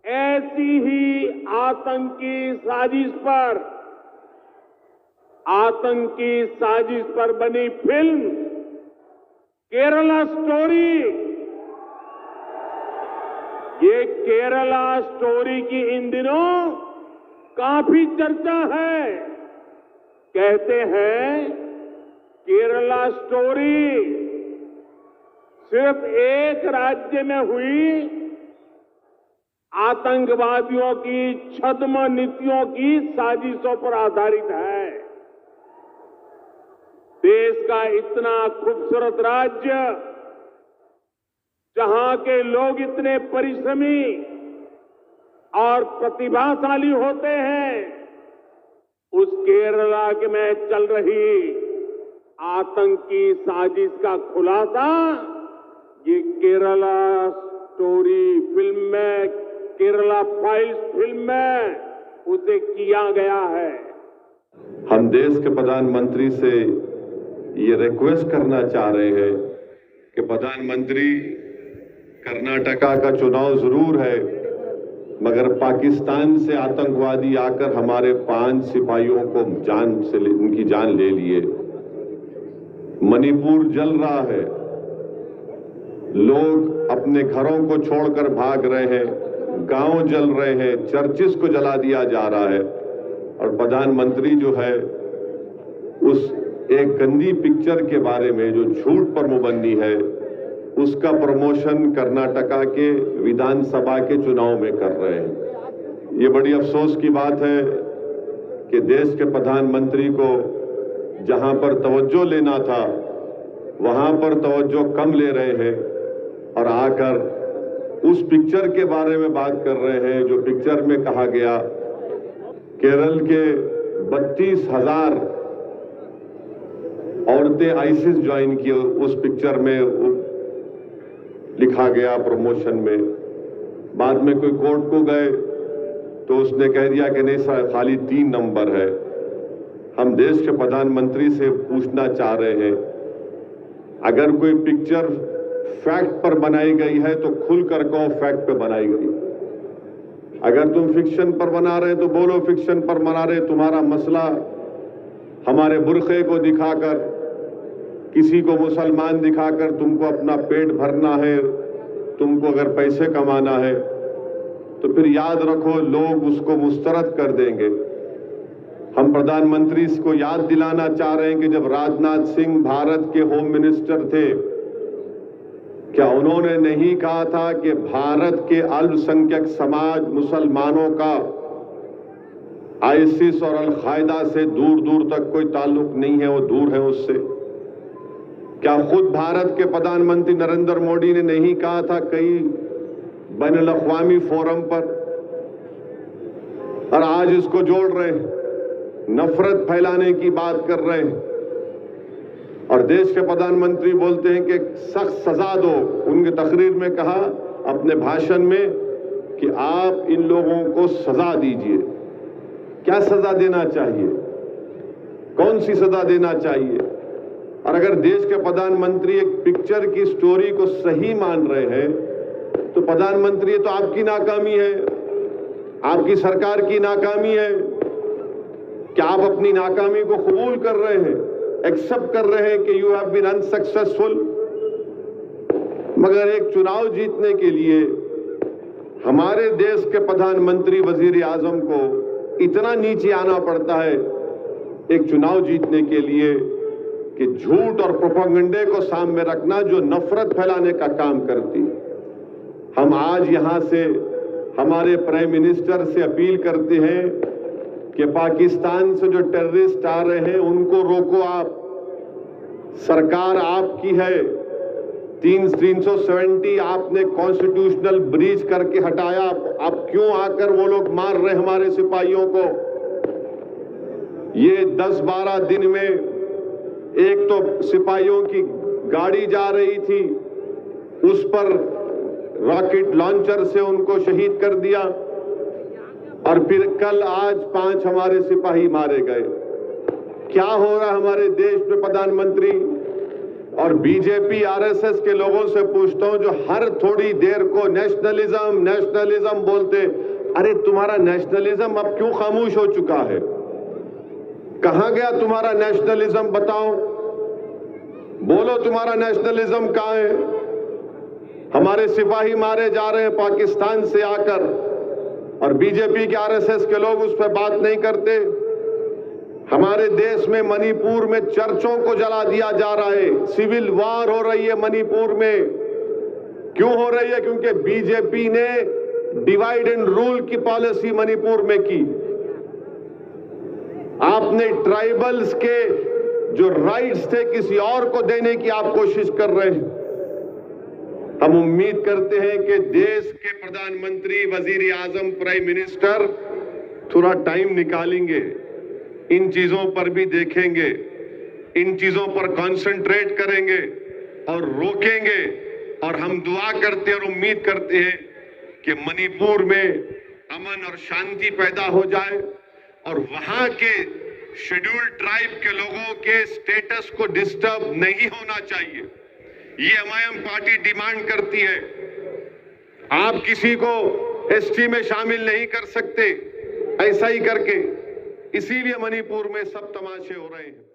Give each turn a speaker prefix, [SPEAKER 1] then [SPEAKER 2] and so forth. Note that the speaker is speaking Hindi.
[SPEAKER 1] ऐसी ही आतंकी साजिश पर बनी फिल्म केरला स्टोरी, ये केरला स्टोरी की इन दिनों काफी चर्चा है। कहते हैं केरला स्टोरी सिर्फ एक राज्य में हुई आतंकवादियों की छद्म नीतियों की साजिशों पर आधारित है। देश का इतना खूबसूरत राज्य, जहां के लोग इतने परिश्रमी और प्रतिभाशाली होते हैं, उस केरला के में चल रही आतंकी साजिश का खुलासा ये केरला स्टोरी फिल्म में, केरला फाइल्स फिल्म में उसे किया गया है।
[SPEAKER 2] हम देश के प्रधानमंत्री से ये रिक्वेस्ट करना चाह रहे हैं कि प्रधानमंत्री, कर्नाटका का चुनाव जरूर है, मगर पाकिस्तान से आतंकवादी आकर हमारे 5 सिपाहियों को उनकी जान ले लिए। मणिपुर जल रहा है, लोग अपने घरों को छोड़कर भाग रहे हैं, गांव जल रहे हैं, चर्चिस को जला दिया जा रहा है, और प्रधानमंत्री जो है उस एक गंदी पिक्चर के बारे में जो झूठ पर मुबन्नी है, उसका प्रमोशन कर्नाटका के विधानसभा के चुनाव में कर रहे हैं। ये बड़ी अफसोस की बात है कि देश के प्रधानमंत्री को जहां पर तवज्जो लेना था वहां पर तवज्जो कम ले रहे हैं और आकर उस पिक्चर के बारे में बात कर रहे हैं जो पिक्चर में कहा गया केरल के 32,000 औरतें आईसिस ज्वाइन की, उस पिक्चर में लिखा गया प्रमोशन में। बाद में कोई कोर्ट को गए तो उसने कह दिया कि नहीं सर, खाली 3 नंबर है। हम देश के प्रधानमंत्री से पूछना चाह रहे हैं, अगर कोई पिक्चर फैक्ट पर बनाई गई है तो खुलकर कहो फैक्ट पे बनाई गई। अगर तुम फिक्शन पर बना रहे तो बोलो फिक्शन पर बना रहे। तुम्हारा मसला हमारे बुरखे को दिखाकर, किसी को मुसलमान दिखाकर तुमको अपना पेट भरना है, तुमको अगर पैसे कमाना है, तो फिर याद रखो लोग उसको मुस्तरद कर देंगे। हम प्रधानमंत्री को याद दिलाना चाह रहे हैं कि जब राजनाथ सिंह भारत के होम मिनिस्टर थे, क्या उन्होंने नहीं कहा था कि भारत के अल्पसंख्यक समाज मुसलमानों का आईसिस और अल-कायदा से दूर दूर तक कोई ताल्लुक नहीं है, वो दूर है उससे? क्या खुद भारत के प्रधानमंत्री नरेंद्र मोदी ने नहीं कहा था कई बैनुल अक़वामी फोरम पर? और आज इसको जोड़ रहे हैं, नफरत फैलाने की बात कर रहे हैं, और देश के प्रधानमंत्री बोलते हैं कि सख्त सजा दो। उनके तकरीर में कहा अपने भाषण में कि आप इन लोगों को सजा दीजिए। क्या सजा देना चाहिए? कौन सी सजा देना चाहिए? और अगर देश के प्रधानमंत्री एक पिक्चर की स्टोरी को सही मान रहे हैं तो प्रधानमंत्री, ये तो आपकी नाकामी है, आपकी सरकार की नाकामी है। क्या आप अपनी नाकामी को कबूल कर रहे हैं, एक्सेप्ट कर रहे हैं कि यू हैव बीन अनसक्सेसफुल? मगर एक चुनाव जीतने के लिए हमारे देश के प्रधानमंत्री, वजीर आजम को इतना नीचे आना पड़ता है एक चुनाव जीतने के लिए कि झूठ और प्रोपेगेंडे को सामने रखना जो नफरत फैलाने का काम करती है। हम आज यहां से हमारे प्राइम मिनिस्टर से अपील करते हैं कि पाकिस्तान से जो टेररिस्ट आ रहे हैं उनको रोको आप। सरकार आपकी है। 370 आपने कॉन्स्टिट्यूशनल ब्रीच करके हटाया। अब क्यों आकर वो लोग मार रहे हमारे सिपाहियों को? ये 10-12 दिन में एक तो सिपाहियों की गाड़ी जा रही थी, उस पर रॉकेट लॉन्चर से उनको शहीद कर दिया, और फिर कल आज 5 हमारे सिपाही मारे गए। क्या हो रहा हमारे देश में प्रधानमंत्री? और बीजेपी आरएसएस के लोगों से पूछता हूं जो हर थोड़ी देर को नेशनलिज्म नेशनलिज्म बोलते, अरे तुम्हारा नेशनलिज्म अब क्यों खामोश हो चुका है? कहां गया तुम्हारा नेशनलिज्म? बताओ, बोलो तुम्हारा नेशनलिज्म कहां है? हमारे सिपाही मारे जा रहे हैं पाकिस्तान से आकर और बीजेपी के आरएसएस के लोग उस पर बात नहीं करते। हमारे देश में मणिपुर में चर्चों को जला दिया जा रहा है, सिविल वॉर हो रही है मणिपुर में। क्यों हो रही है? क्योंकि बीजेपी ने डिवाइड एंड रूल की पॉलिसी मणिपुर में की। आपने ट्राइबल्स के जो राइट्स थे किसी और को देने की आप कोशिश कर रहे हैं। हम उम्मीद करते हैं कि देश के प्रधानमंत्री, वजीर आजम, प्राइम मिनिस्टर थोड़ा टाइम निकालेंगे, इन चीजों पर भी देखेंगे, इन चीजों पर कंसंट्रेट करेंगे और रोकेंगे। और हम दुआ करते और उम्मीद करते हैं कि मणिपुर में अमन और शांति पैदा हो जाए और वहां के शेड्यूल्ड ट्राइब के लोगों के स्टेटस को डिस्टर्ब नहीं होना चाहिए। ये एमआईएम पार्टी डिमांड करती है। आप किसी को एसटी में शामिल नहीं कर सकते ऐसा ही करके, इसीलिए मणिपुर में सब तमाशे हो रहे हैं।